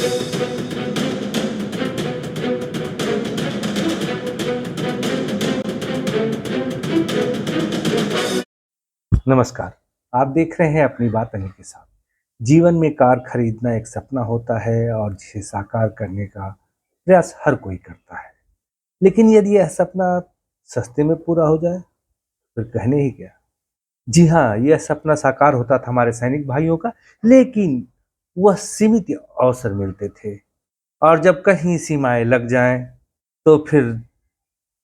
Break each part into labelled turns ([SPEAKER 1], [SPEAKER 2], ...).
[SPEAKER 1] नमस्कार। आप देख रहे हैं अपनी बात अनिल के साथ। जीवन में कार खरीदना एक सपना होता है और जिसे साकार करने का प्रयास हर कोई करता है। लेकिन यदि यह सपना सस्ते में पूरा हो जाए फिर कहने ही क्या। जी हाँ, यह सपना साकार होता था हमारे सैनिक भाइयों का, लेकिन वह सीमित अवसर मिलते थे और जब कहीं सीमाएं लग जाएं तो फिर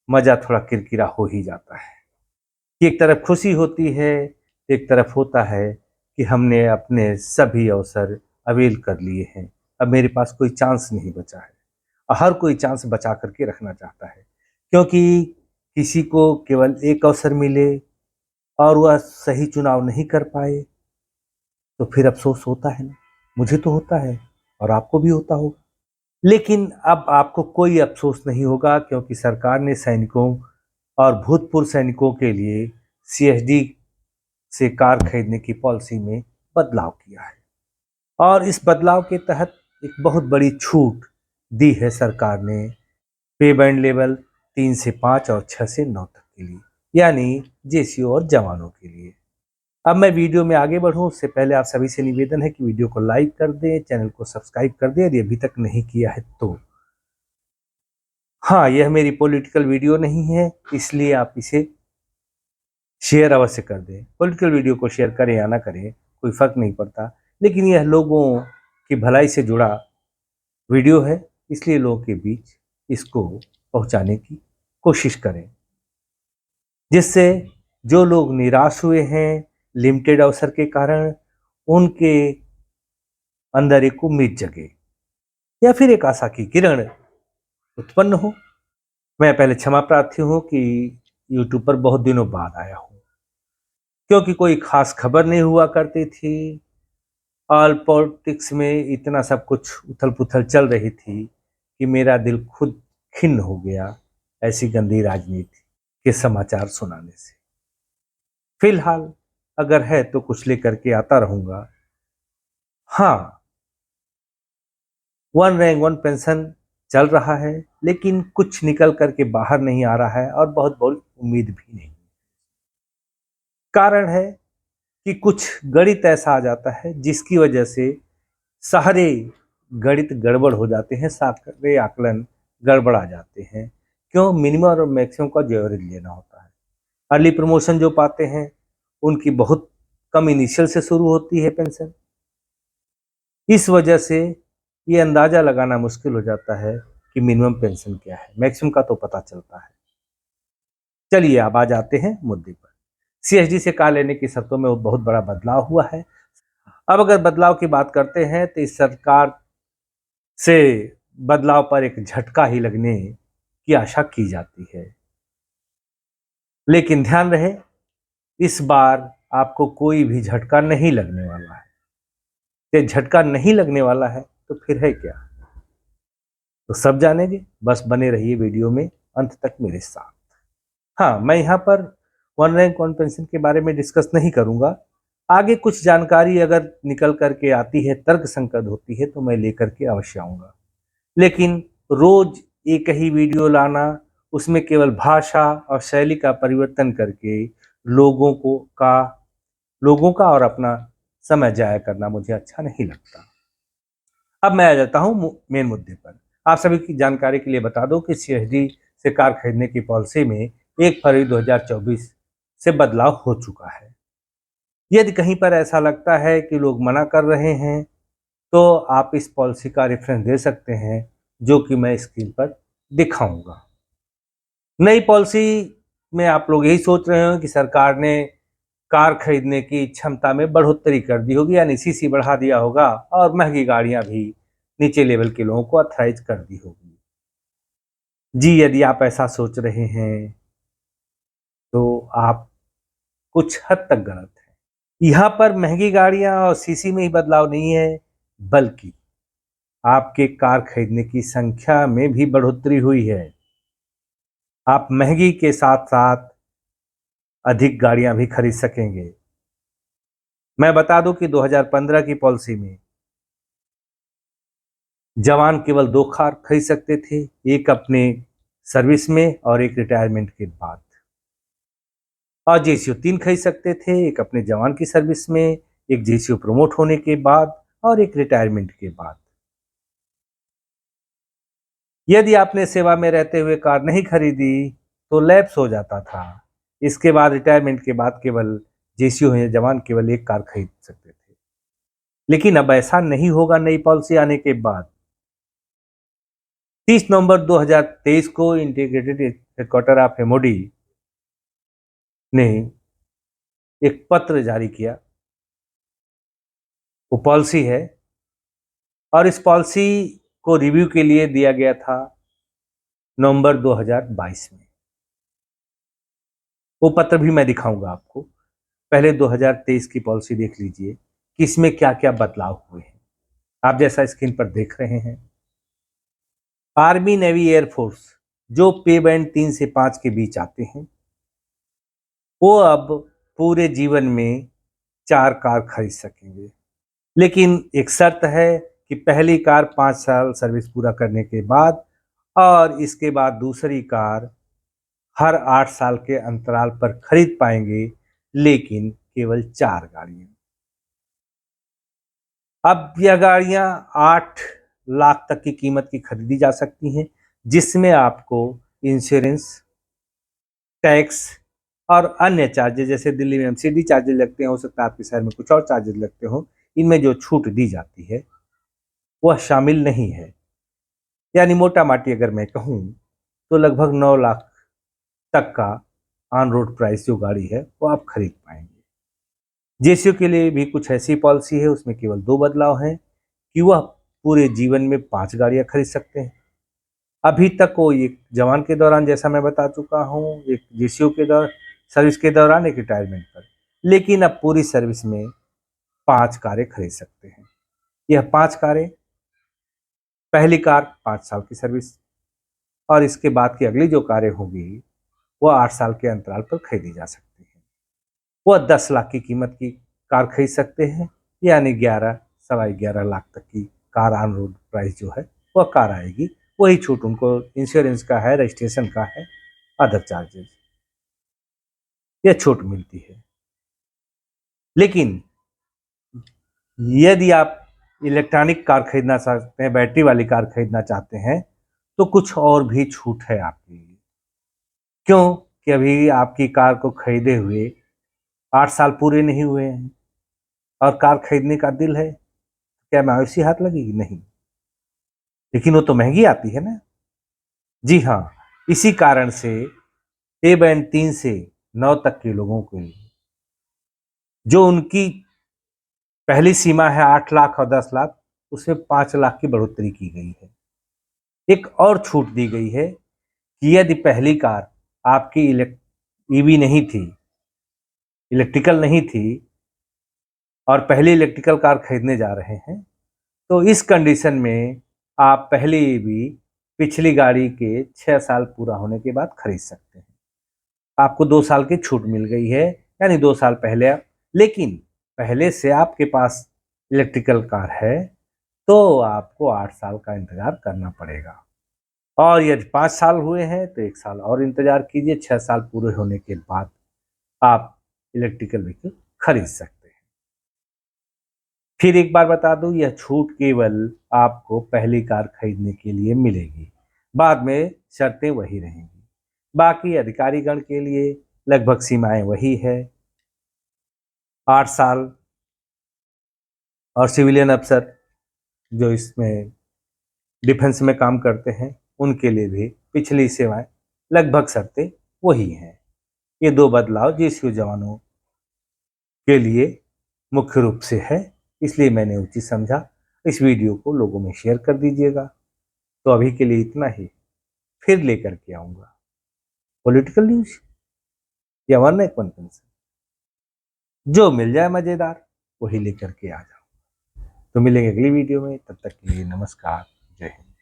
[SPEAKER 1] मजा थोड़ा किरकिरा हो ही जाता है। कि एक तरफ खुशी होती है, एक तरफ होता है कि हमने अपने सभी अवसर अवेल कर लिए हैं। अब मेरे पास कोई चांस नहीं बचा है और हर कोई चांस बचा करके रखना चाहता है, क्योंकि किसी को केवल एक अवसर मिले और वह सही चुनाव नहीं कर पाए तो फिर अफसोस होता है ना। मुझे तो होता है और आपको भी होता होगा। लेकिन अब आपको कोई अफसोस नहीं होगा, क्योंकि सरकार ने सैनिकों और भूतपूर्व सैनिकों के लिए सीएसडी से कार खरीदने की पॉलिसी में बदलाव किया है। और इस बदलाव के तहत एक बहुत बड़ी छूट दी है सरकार ने पे बैंड लेवल 3 से 5 और 6 से 9 तक के लिए, यानी जेसीओ और जवानों के लिए। अब मैं वीडियो में आगे बढ़ूं उससे पहले आप सभी से निवेदन है कि वीडियो को लाइक कर दें, चैनल को सब्सक्राइब कर दें यदि अभी तक नहीं किया है तो। हाँ, यह मेरी पॉलिटिकल वीडियो नहीं है, इसलिए आप इसे शेयर अवश्य कर दें। पॉलिटिकल वीडियो को शेयर करें या ना करें कोई फर्क नहीं पड़ता, लेकिन यह लोगों की भलाई से जुड़ा वीडियो है, इसलिए लोगों के बीच इसको पहुंचाने की कोशिश करें, जिससे जो लोग निराश हुए हैं लिमिटेड अवसर के कारण, उनके अंदर एक उम्मीद जगे या फिर एक आशा की किरण उत्पन्न हो। मैं पहले क्षमा प्रार्थी हूँ कि यूट्यूब पर बहुत दिनों बाद आया हूँ, क्योंकि कोई खास खबर नहीं हुआ करती थी। ऑल पॉलिटिक्स में इतना सब कुछ उथल पुथल चल रही थी कि मेरा दिल खुद खिन्न हो गया ऐसी गंदी राजनीति के समाचार सुनाने से। फिलहाल अगर है तो कुछ लेकर के आता रहूंगा। हाँ, वन रैंक वन पेंशन चल रहा है, लेकिन कुछ निकल करके बाहर नहीं आ रहा है और बहुत बड़ी उम्मीद भी नहीं। कारण है कि कुछ गणित ऐसा आ जाता है जिसकी वजह से सारे गणित गड़बड़ हो जाते हैं, सारे आकलन गड़बड़ा जाते हैं। क्यों? मिनिमम और मैक्सिमम का जो एवरेज लेना होता है। अर्ली प्रमोशन जो पाते हैं उनकी बहुत कम इनिशियल से शुरू होती है पेंशन। इस वजह से ये अंदाजा लगाना मुश्किल हो जाता है कि मिनिमम पेंशन क्या है, मैक्सिमम का तो पता चलता है। चलिए अब आ जाते हैं मुद्दे पर। सीएसडी से कार लेने की शर्तों में बहुत बड़ा बदलाव हुआ है। अब अगर बदलाव की बात करते हैं तो इस सरकार से बदलाव पर एक झटका ही लगने की आशा की जाती है। लेकिन ध्यान रहे, इस बार आपको कोई भी झटका नहीं लगने वाला है। ये झटका नहीं लगने वाला है तो फिर है क्या, तो सब जानेंगे। बस बने रहिए वीडियो में अंत तक मेरे साथ। हाँ, मैं यहाँ पर वन रैंक वन पेंशन के बारे में डिस्कस नहीं करूंगा। आगे कुछ जानकारी अगर निकल करके आती है, तर्क संगत होती है तो मैं लेकर के अवश्य आऊंगा। लेकिन रोज एक ही वीडियो लाना, उसमें केवल भाषा और शैली का परिवर्तन करके लोगों को का लोगों का और अपना समय जाया करना मुझे अच्छा नहीं लगता। अब मैं आ जाता हूँ मेन मुद्दे पर। आप सभी की जानकारी के लिए बता दो कि सीएसडी से कार खरीदने की पॉलिसी में 1 फरवरी 2024 से बदलाव हो चुका है। यदि कहीं पर ऐसा लगता है कि लोग मना कर रहे हैं तो आप इस पॉलिसी का रेफरेंस दे सकते हैं, जो कि मैं स्क्रीन पर दिखाऊंगा। नई पॉलिसी में आप लोग यही सोच रहे हो कि सरकार ने कार खरीदने की क्षमता में बढ़ोतरी कर दी होगी, यानी सीसी बढ़ा दिया होगा और महंगी गाड़ियां भी नीचे लेवल के लोगों को अथराइज कर दी होगी। जी, यदि आप ऐसा सोच रहे हैं तो आप कुछ हद तक गलत हैं। यहाँ पर महंगी गाड़ियां और सीसी में ही बदलाव नहीं है, बल्कि आपके कार खरीदने की संख्या में भी बढ़ोतरी हुई है। आप महंगी के साथ साथ अधिक गाड़ियां भी खरीद सकेंगे। मैं बता दूं कि 2015 की पॉलिसी में जवान केवल 2 कार खरीद सकते थे, एक अपने सर्विस में और एक रिटायरमेंट के बाद। और जेसीओ 3 खरीद सकते थे, एक अपने जवान की सर्विस में, एक जेसीओ प्रमोट होने के बाद और एक रिटायरमेंट के बाद। यदि आपने सेवा में रहते हुए कार नहीं खरीदी तो लैप्स हो जाता था। इसके बाद रिटायरमेंट के बाद केवल जेसीओ या जवान केवल एक कार खरीद सकते थे। लेकिन अब ऐसा नहीं होगा नई पॉलिसी आने के बाद। 30 नवंबर 2023 को इंटीग्रेटेड हेडक्वार्टर ऑफ एमओडी ने एक पत्र जारी किया। वो पॉलिसी है और इस पॉलिसी को रिव्यू के लिए दिया गया था नवंबर 2022 में। वो पत्र भी मैं दिखाऊंगा आपको। पहले 2023 की पॉलिसी देख लीजिए कि इसमें क्या क्या बदलाव हुए हैं। आप जैसा स्क्रीन पर देख रहे हैं, आर्मी, नेवी, एयरफोर्स जो पे बैंड 3 से 5 के बीच आते हैं, वो अब पूरे जीवन में 4 कार खरीद सकेंगे। लेकिन एक शर्त है कि पहली कार 5 साल सर्विस पूरा करने के बाद और इसके बाद दूसरी कार हर 8 साल के अंतराल पर खरीद पाएंगे, लेकिन केवल 4 गाड़ियां। अब यह गाड़ियां 8 लाख तक की कीमत की खरीदी जा सकती हैं, जिसमें आपको इंश्योरेंस, टैक्स और अन्य चार्जेस, जैसे दिल्ली में एमसीडी चार्जेस लगते हैं, हो सकता है आपके शहर में कुछ और चार्जेस लगते हो, इनमें जो छूट दी जाती है वह शामिल नहीं है। यानी मोटा माटी अगर मैं कहूँ तो लगभग 9 लाख तक का ऑन रोड प्राइस जो गाड़ी है वो आप खरीद पाएंगे। जेसीओ के लिए भी कुछ ऐसी पॉलिसी है, उसमें केवल 2 बदलाव हैं कि वह पूरे जीवन में 5 गाड़ियां खरीद सकते हैं। अभी तक वो एक जवान के दौरान, जैसा मैं बता चुका हूँ, एक जेसीओ के दौरान, सर्विस के दौरान, एक रिटायरमेंट पर, लेकिन अब पूरी सर्विस में 5 कारें खरीद सकते हैं। यह 5 कारें, पहली कार 5 साल की सर्विस और इसके बाद की अगली जो कारें होगी वह 8 साल के अंतराल पर खरीदी जा सकती है। वह 10 लाख की कीमत की कार खरीद सकते हैं, यानी 11 सवा 11 लाख तक की कार ऑन रोड प्राइस जो है वह कार आएगी। वही छूट उनको इंश्योरेंस का है, रजिस्ट्रेशन का है, अदर चार्जेस, यह छूट मिलती है। लेकिन यदि आप इलेक्ट्रॉनिक कार खरीदना चाहते हैं, बैटरी वाली कार खरीदना चाहते हैं, तो कुछ और भी छूट है आपके लिए। क्यों कि अभी आपकी कार को खरीदे हुए 8 साल पूरे नहीं हुए हैं और कार खरीदने का दिल है, क्या मायूसी हाथ लगेगी? नहीं। लेकिन वो तो महंगी आती है ना। जी हाँ, इसी कारण से पे बैंड 3 से 9 तक के लोगों के लिए जो उनकी पहली सीमा है 8 लाख और 10 लाख, उसमें 5 लाख की बढ़ोतरी की गई है। एक और छूट दी गई है कि यदि पहली कार आपकी ईवी नहीं थी, इलेक्ट्रिकल नहीं थी और पहली इलेक्ट्रिकल कार खरीदने जा रहे हैं, तो इस कंडीशन में आप पहली ईवी पिछली गाड़ी के 6 साल पूरा होने के बाद खरीद सकते हैं। आपको 2 साल की छूट मिल गई है, यानी 2 साल पहले लेकिन पहले से आपके पास इलेक्ट्रिकल कार है तो आपको 8 साल का इंतजार करना पड़ेगा। और यदि 5 साल हुए हैं तो 1 साल और इंतजार कीजिए, 6 साल पूरे होने के बाद आप इलेक्ट्रिकल व्हीकल खरीद सकते हैं। फिर एक बार बता दूं, यह छूट केवल आपको पहली कार खरीदने के लिए मिलेगी, बाद में शर्तें वही रहेंगी। बाकी अधिकारीगण के लिए लगभग सीमाएं वही है, 8 साल। और सिविलियन अफसर जो इसमें डिफेंस में काम करते हैं उनके लिए भी पिछली सेवाएं, लगभग शर्तें वही हैं। ये 2 बदलाव जेसीओ जवानों के लिए मुख्य रूप से है, इसलिए मैंने उचित समझा। इस वीडियो को लोगों में शेयर कर दीजिएगा। तो अभी के लिए इतना ही, फिर लेकर के आऊँगा पॉलिटिकल न्यूज़ या वन रैंक वन पेंशन, जो मिल जाए मज़ेदार वही लेकर के आ जाओ। तो मिलेंगे अगली वीडियो में, तब तक के लिए नमस्कार, जय हिंद।